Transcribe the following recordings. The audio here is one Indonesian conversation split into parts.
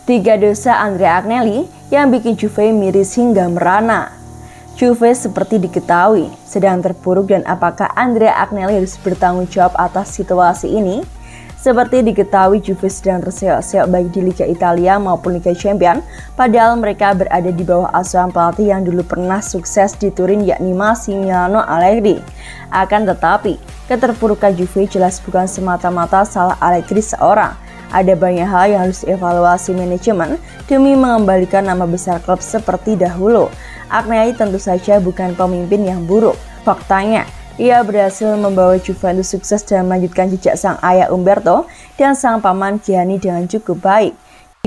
3 dosa Andrea Agnelli yang bikin Juve miris hingga merana. Juve seperti diketahui sedang terpuruk, dan apakah Andrea Agnelli harus bertanggung jawab atas situasi ini? Seperti diketahui Juve sedang terseok-seok baik di Liga Italia maupun Liga Champions, padahal mereka berada di bawah asuhan pelatih yang dulu pernah sukses di Turin, yakni Massimiliano Allegri. Akan tetapi, keterpurukan Juve jelas bukan semata-mata salah Allegri seorang. Ada banyak hal yang harus dievaluasi manajemen demi mengembalikan nama besar klub seperti dahulu. Agnelli tentu saja bukan pemimpin yang buruk. Faktanya, ia berhasil membawa Juventus sukses dan melanjutkan jejak sang ayah Umberto dan sang paman Gianni dengan cukup baik.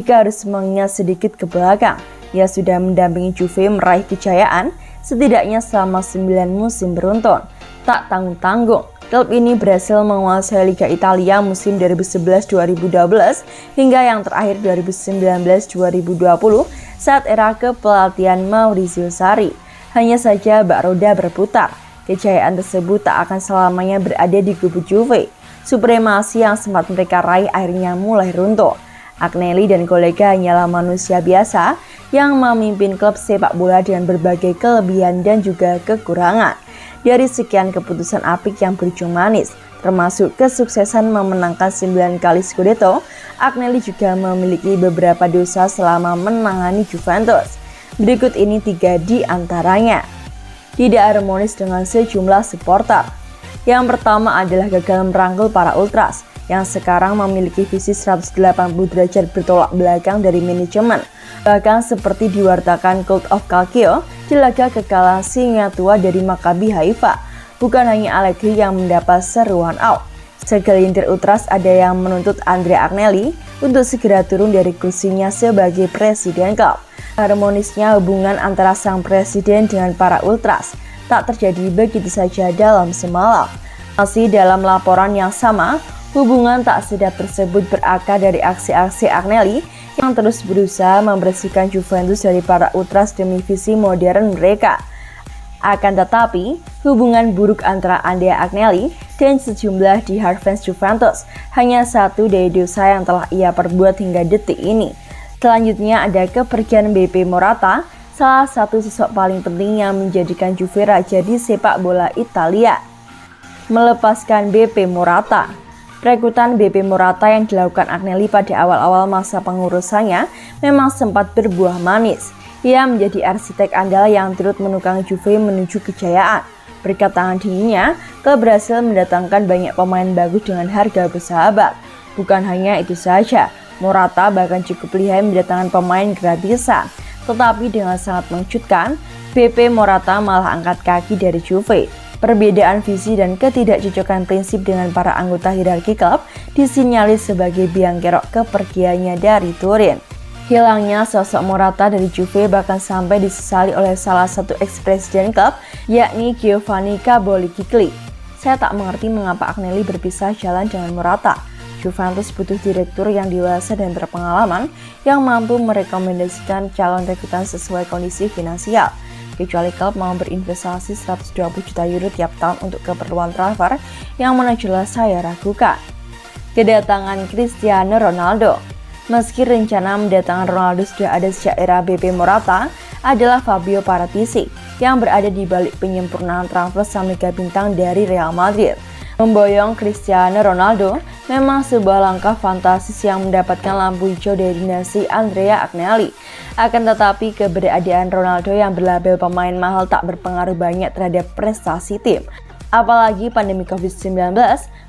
Jika harus mengingat sedikit ke belakang, ia sudah mendampingi Juve meraih kejayaan setidaknya selama 9 musim beruntun. Tak tanggung-tanggung, klub ini berhasil menguasai Liga Italia musim 2011-2012 hingga yang terakhir 2019-2020 saat era kepelatihan Maurizio Sarri. Hanya saja bak roda berputar. Kejayaan tersebut tak akan selamanya berada di kubu Juve. Supremasi yang sempat mereka raih akhirnya mulai runtuh. Agnelli dan kolega hanyalah manusia biasa yang memimpin klub sepak bola dengan berbagai kelebihan dan juga kekurangan. Dari sekian keputusan apik yang berujung manis, termasuk kesuksesan memenangkan 9 kali Scudetto, Agnelli juga memiliki beberapa dosa selama menangani Juventus. Berikut ini 3 di antaranya. Tidak harmonis dengan sejumlah supporter. Yang pertama adalah gagal merangkul para ultras yang sekarang memiliki visi 180 derajat bertolak belakang dari manajemen. Bahkan seperti diwartakan Cult of Calcio di laga kekalahan singa tua dari Maccabi Haifa, bukan hanya Allegri yang mendapat seruan out. Segelintir ultras ada yang menuntut Andrea Agnelli untuk segera turun dari kursinya sebagai presiden klub. Harmonisnya hubungan antara sang presiden dengan para ultras tak terjadi begitu saja dalam semalam. Masih dalam laporan yang sama, hubungan tak sedap tersebut berakar dari aksi-aksi Agnelli yang terus berusaha membersihkan Juventus dari para ultras demi visi modern mereka. Akan tetapi, hubungan buruk antara Andrea Agnelli dan sejumlah diehard fans Juventus hanya satu dari dosa yang telah ia perbuat hingga detik ini. Selanjutnya ada kepergian BP Morata, salah satu sosok paling penting yang menjadikan Juve raja di sepak bola Italia. Melepaskan BP Morata. Rekrutan BP Morata yang dilakukan Agnelli pada awal-awal masa pengurusannya memang sempat berbuah manis. Ia menjadi arsitek andal yang turut menunggang Juve menuju kejayaan. Berkat tangan dinginnya, klub berhasil mendatangkan banyak pemain bagus dengan harga bersahabat. Bukan hanya itu saja, Morata bahkan cukup lihai mendatangkan pemain gratisan. Tetapi dengan sangat mengejutkan, BP Morata malah angkat kaki dari Juve. Perbedaan visi dan ketidakcocokan prinsip dengan para anggota hierarki klub disinyalir sebagai biang kerok kepergiannya dari Turin. Hilangnya sosok Morata dari Juve bahkan sampai disesali oleh salah satu ex-presiden klub, yakni Giovanni Cabologjini. Saya tak mengerti mengapa Agnelli berpisah jalan dengan Morata. Juventus butuh direktur yang dewasa dan berpengalaman yang mampu merekomendasikan calon rekrutan sesuai kondisi finansial. Kecuali klub mau berinvestasi 120 juta euro tiap tahun untuk keperluan transfer, yang mana jelas saya ragukan. Kedatangan Cristiano Ronaldo. Meski rencana mendatangkan Ronaldo sudah ada sejak era BP Morata, adalah Fabio Paratici yang berada di balik penyempurnaan transfer sang mega bintang dari Real Madrid. Memboyong Cristiano Ronaldo memang sebuah langkah fantastis yang mendapatkan lampu hijau dari dinasti Andrea Agnelli. Akan tetapi keberadaan Ronaldo yang berlabel pemain mahal tak berpengaruh banyak terhadap prestasi tim. Apalagi pandemi COVID-19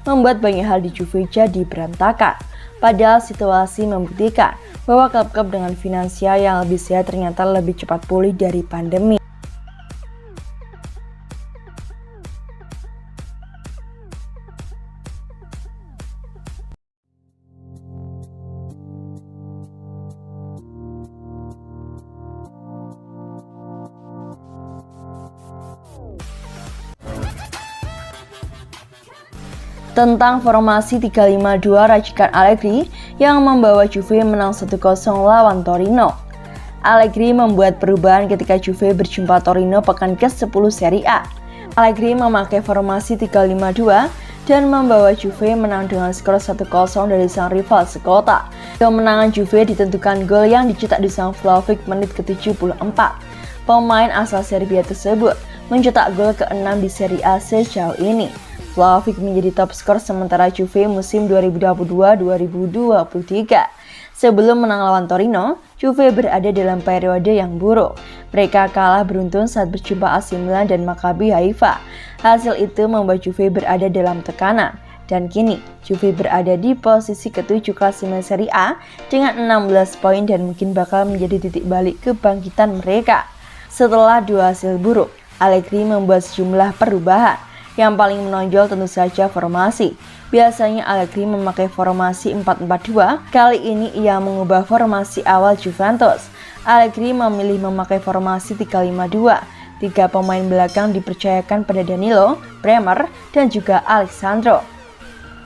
membuat banyak hal di Juve jadi berantakan. Padahal situasi membuktikan bahwa klub-klub dengan finansial yang lebih sehat ternyata lebih cepat pulih dari pandemi. Tentang formasi 352 racikan Allegri yang membawa Juve menang 1-0 lawan Torino. Allegri membuat perubahan ketika Juve berjumpa Torino pekan ke-10 Serie A. Allegri memakai formasi 352 dan membawa Juve menang dengan skor 1-0 dari sang rival sekota. Kemenangan Juve ditentukan gol yang dicetak di sang Vlahovic menit ke-74. Pemain asal Serbia tersebut mencetak gol ke-6 di Serie A sejauh ini. Vlahovic menjadi top skor sementara Juve musim 2022-2023. Sebelum menang lawan Torino, Juve berada dalam periode yang buruk. Mereka kalah beruntun saat berjumpa AC Milan dan Maccabi Haifa. Hasil itu membuat Juve berada dalam tekanan. Dan kini, Juve berada di posisi ke-7 klasemen Serie A dengan 16 poin dan mungkin bakal menjadi titik balik kebangkitan mereka. Setelah dua hasil buruk, Allegri membuat sejumlah perubahan. Yang paling menonjol tentu saja formasi. Biasanya Allegri memakai formasi 4-4-2, kali ini ia mengubah formasi awal Juventus. Allegri memilih memakai formasi 3-5-2. Tiga pemain belakang dipercayakan pada Danilo, Bremer, dan juga Alessandro.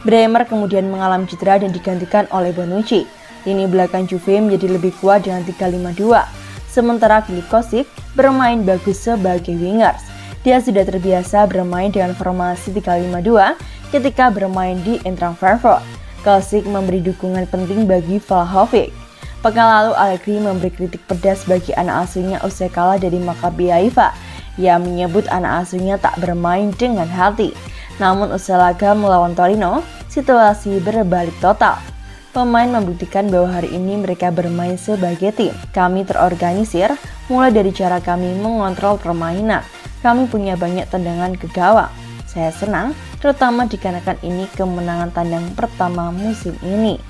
Bremer kemudian mengalami cedera dan digantikan oleh Bonucci. Lini belakang Juve menjadi lebih kuat dengan 3-5-2. Sementara Filip Kostic bermain bagus sebagai wingers. Dia sudah terbiasa bermain dengan formasi 3-5-2 ketika bermain di Eintracht Frankfurt. Kostic memberi dukungan penting bagi Vlahovic. Pekan lalu Allegri memberi kritik pedas bagi anak asuhnya usai kalah dari Maccabi Haifa. Ia menyebut anak asuhnya tak bermain dengan hati. Namun usai laga melawan Torino, situasi berbalik total. Pemain membuktikan bahwa hari ini mereka bermain sebagai tim. Kami terorganisir, mulai dari cara kami mengontrol permainan. Kami punya banyak tendangan ke gawang. Saya senang, terutama dikarenakan ini kemenangan tandang pertama musim ini.